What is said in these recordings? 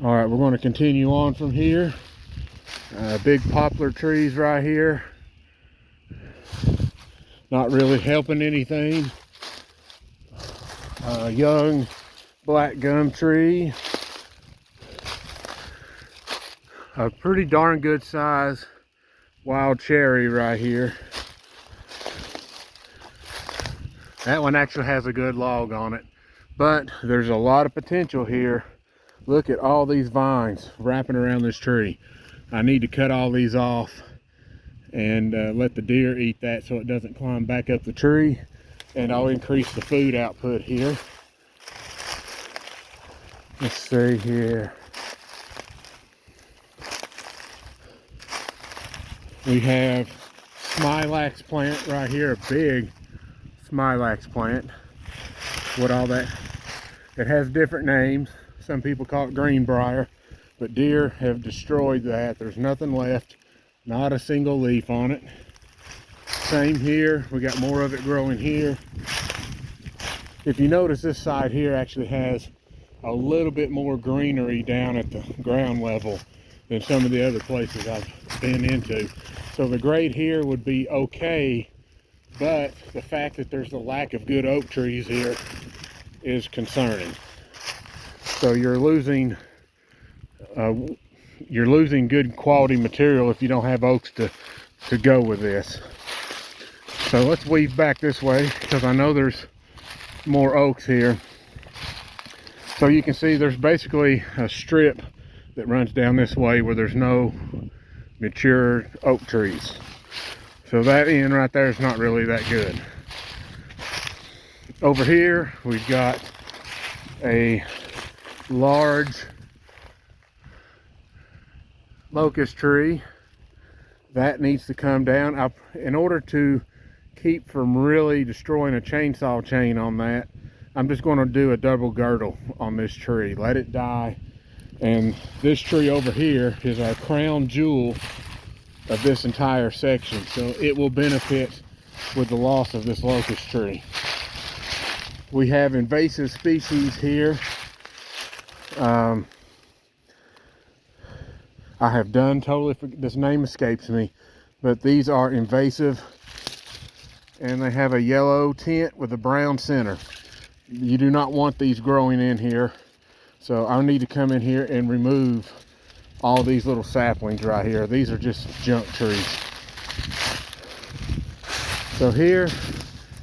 All right, we're going to continue on from here. Big poplar trees right here. Not really helping anything. Young black gum tree. A pretty darn good size wild cherry right here. That one actually has a good log on it, but there's a lot of potential here. Look at all these vines wrapping around this tree. I need to cut all these off and let the deer eat that so it doesn't climb back up the tree, and I'll increase the food output here. Let's see here. We have smilax plant right here, a big smilax plant. What all that, it has different names. Some people call it greenbrier, but deer have destroyed that. There's nothing left, not a single leaf on it. Same here, we got more of it growing here. If you notice, this side here actually has a little bit more greenery down at the ground level than some of the other places I've been into. So the grade here would be okay, but the fact that there's a lack of good oak trees here is concerning. So you're losing good quality material if you don't have oaks to go with this. So let's weave back this way because I know there's more oaks here. So you can see there's basically a strip that runs down this way where there's no mature oak trees. So that end right there is not really that good. Over here we've got a large locust tree that needs to come down. In order to keep from really destroying a chainsaw chain on that, I'm just going to do a double girdle on this tree, let it die. And this tree over here is our crown jewel of this entire section, so it will benefit with the loss of this locust tree. We have invasive species here. I have done totally, this name escapes me, but these are invasive and they have a yellow tint with a brown center. You do not want these growing in here, so I need to come in here and remove all these little saplings right here. These are just junk trees. So here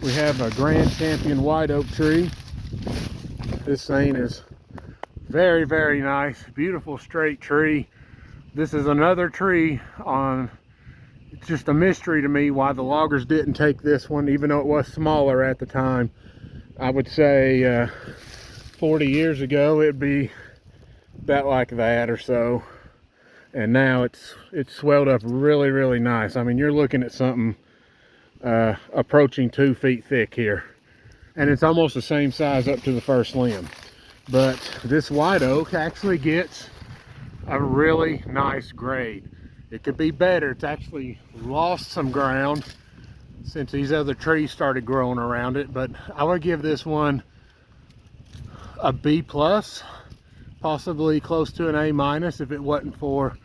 we have a Grand Champion white oak tree. This thing is very, very nice, beautiful straight tree. This is another tree on, it's just a mystery to me why the loggers didn't take this one, even though it was smaller at the time. I would say 40 years ago it'd be about like that or so, and now it's swelled up really, really nice. I mean, you're looking at something approaching 2 feet thick here, and it's almost the same size up to the first limb. But this white oak actually gets a really nice grade. It could be better. It's actually lost some ground since these other trees started growing around it, but I would give this one a B+, possibly close to an A- if it wasn't for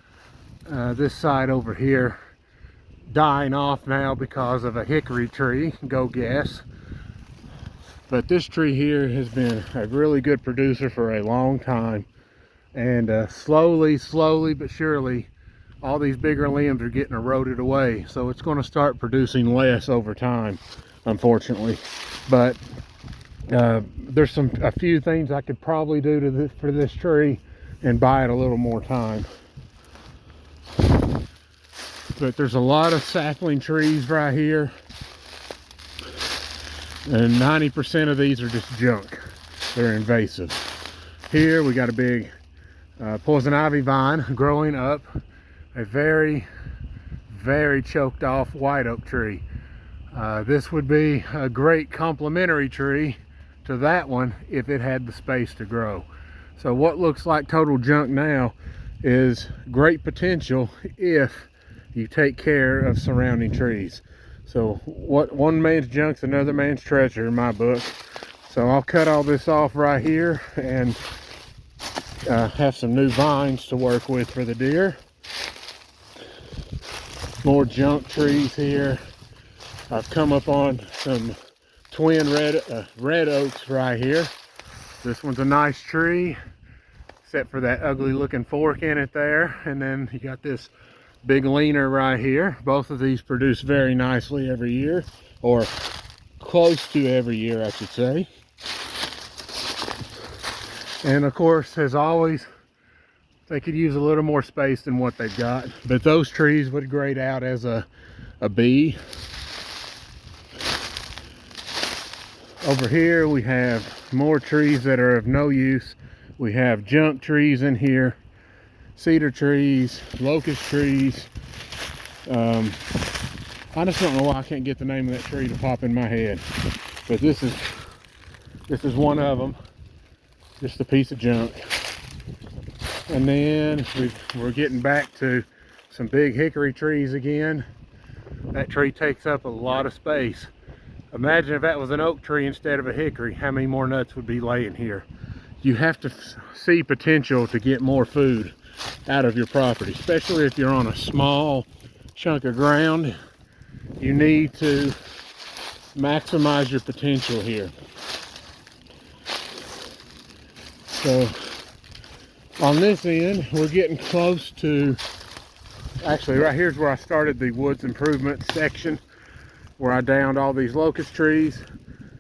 this side over here dying off now because of a hickory tree, go guess. But this tree here has been a really good producer for a long time, and slowly but surely all these bigger limbs are getting eroded away, so it's going to start producing less over time, unfortunately. But there's a few things I could probably do for this tree and buy it a little more time. But there's a lot of sapling trees right here, and 90% of these are just junk. They're invasive. Here we got a big poison ivy vine growing up a very, very choked off white oak tree. This would be a great complementary tree to that one if it had the space to grow. So what looks like total junk now is great potential if you take care of surrounding trees. So what one man's junk's another man's treasure in my book. So I'll cut all this off right here and have some new vines to work with for the deer. More junk trees here. I've come up on some twin red oaks right here. This one's a nice tree, except for that ugly looking fork in it there. And then you got this big leaner right here. Both of these produce very nicely every year, or close to every year, I should say. And of course, as always, they could use a little more space than what they've got, but those trees would grade out as a B. Over here we have more trees that are of no use. We have junk trees in here, cedar trees, locust trees. I just don't know why I can't get the name of that tree to pop in my head, but this is one of them. Just a piece of junk. And then we're getting back to some big hickory trees again. That tree takes up a lot of space. Imagine if that was an oak tree instead of a hickory, how many more nuts would be laying here. You have to see potential to get more food out of your property, especially if you're on a small chunk of ground. You need to maximize your potential here. So on this end, we're getting close to, actually right here's where I started the woods improvement section, where I downed all these locust trees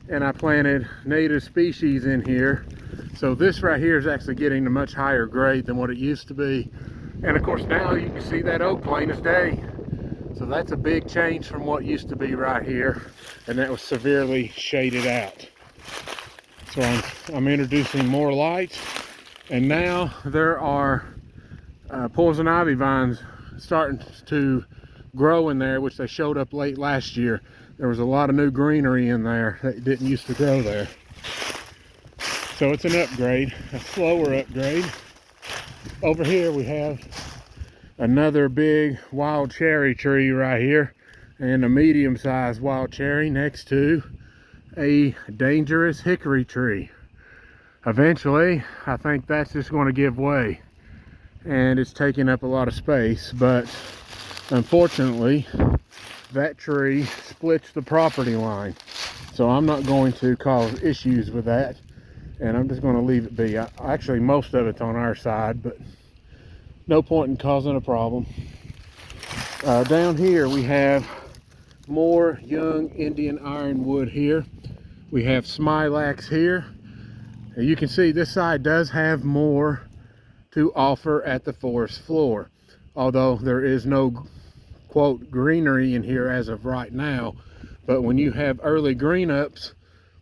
and I planted native species in here. So this right here is actually getting a much higher grade than what it used to be. And of course now you can see that oak plain as day. So that's a big change from what used to be right here, and that was severely shaded out. So I'm introducing more light, and now there are poison ivy vines starting to grow in there, which they showed up late last year. There was a lot of new greenery in there that didn't used to grow there. So it's an upgrade, a slower upgrade. Over here we have another big wild cherry tree right here, and a medium-sized wild cherry next to a dangerous hickory tree. Eventually, I think that's just going to give way, and it's taking up a lot of space, but unfortunately that tree splits the property line, so I'm not going to cause issues with that, and I'm just going to leave it be. Actually, most of it's on our side, but no point in causing a problem. Down here we have more young Indian ironwood here. We have smilax here. And you can see this side does have more to offer at the forest floor, although there is no quote greenery in here as of right now. But when you have early green ups,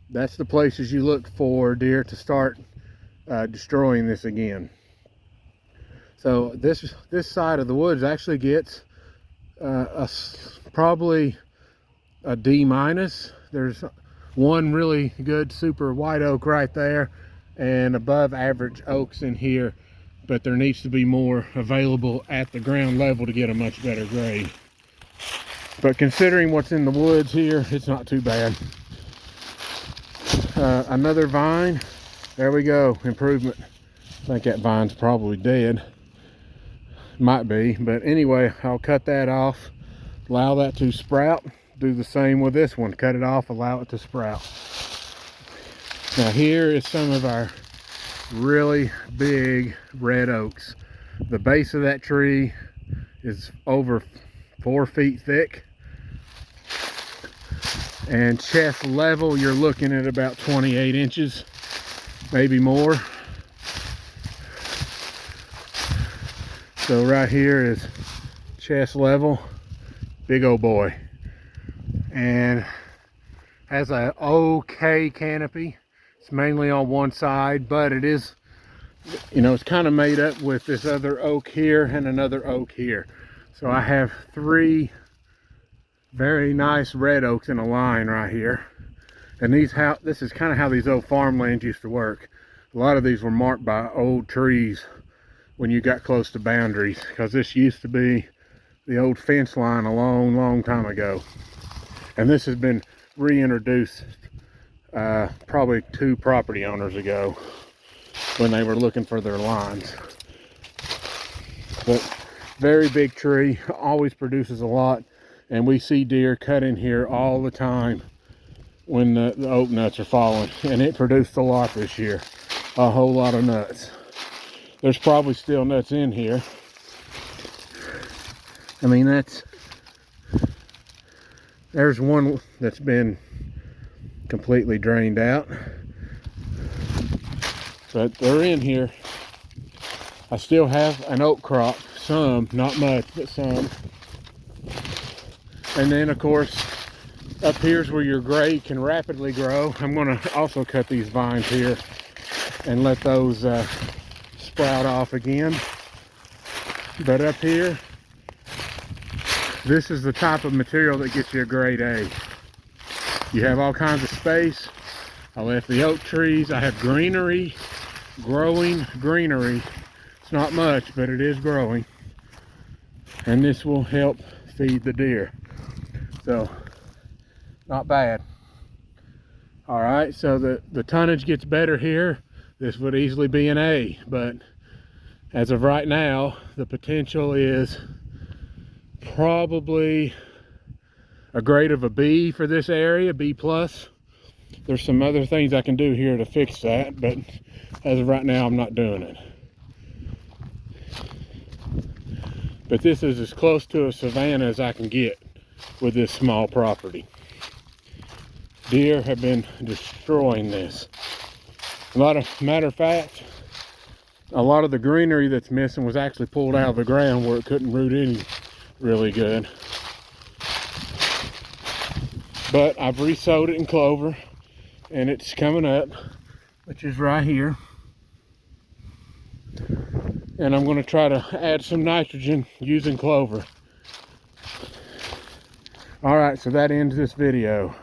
that's the places you look for deer to start destroying this again. So this side of the woods actually gets probably a D-. There's one really good super white oak right there, and above average oaks in here, but there needs to be more available at the ground level to get a much better grade. But considering what's in the woods here, it's not too bad. Another vine, there we go, improvement. I think that vine's probably dead. Might be, but anyway, I'll cut that off, allow that to sprout. Do the same with this one, cut it off, allow it to sprout. Now here is some of our really big red oaks. The base of that tree is over 4 feet thick, and chest level you're looking at about 28 inches, maybe more. So right here is chest level, big old boy, and has a okay canopy. It's mainly on one side, but it is, you know, it's kind of made up with this other oak here and another oak here. So I have 3 very nice red oaks in a line right here. And this is kind of how these old farmlands used to work. A lot of these were marked by old trees when you got close to boundaries, because this used to be the old fence line a long time ago. And this has been reintroduced probably 2 property owners ago. when they were looking for their lines. But very big tree, always produces a lot, and we see deer cut in here all the time when the oak nuts are falling, and it produced a lot this year, a whole lot of nuts. There's probably still nuts in here. I mean, there's one that's been completely drained out, but they're in here. I still have an oak crop, some, not much, but some. And then of course, up here's where your gray can rapidly grow. I'm gonna also cut these vines here and let those sprout off again. But up here, this is the type of material that gets you a grade A. You have all kinds of space. I left the oak trees. I have greenery, growing greenery. It's not much, but it is growing. And this will help feed the deer. So, not bad. All right, so the tonnage gets better here. This would easily be an A, but as of right now, the potential is probably a grade of a B for this area, B plus. There's some other things I can do here to fix that, but as of right now, I'm not doing it. But this is as close to a savanna as I can get with this small property. Deer have been destroying this. Matter of fact, a lot of the greenery that's missing was actually pulled out of the ground where it couldn't root in really good. But I've re-sowed it in clover, and it's coming up, which is right here. And I'm going to try to add some nitrogen using clover. All right, so that ends this video.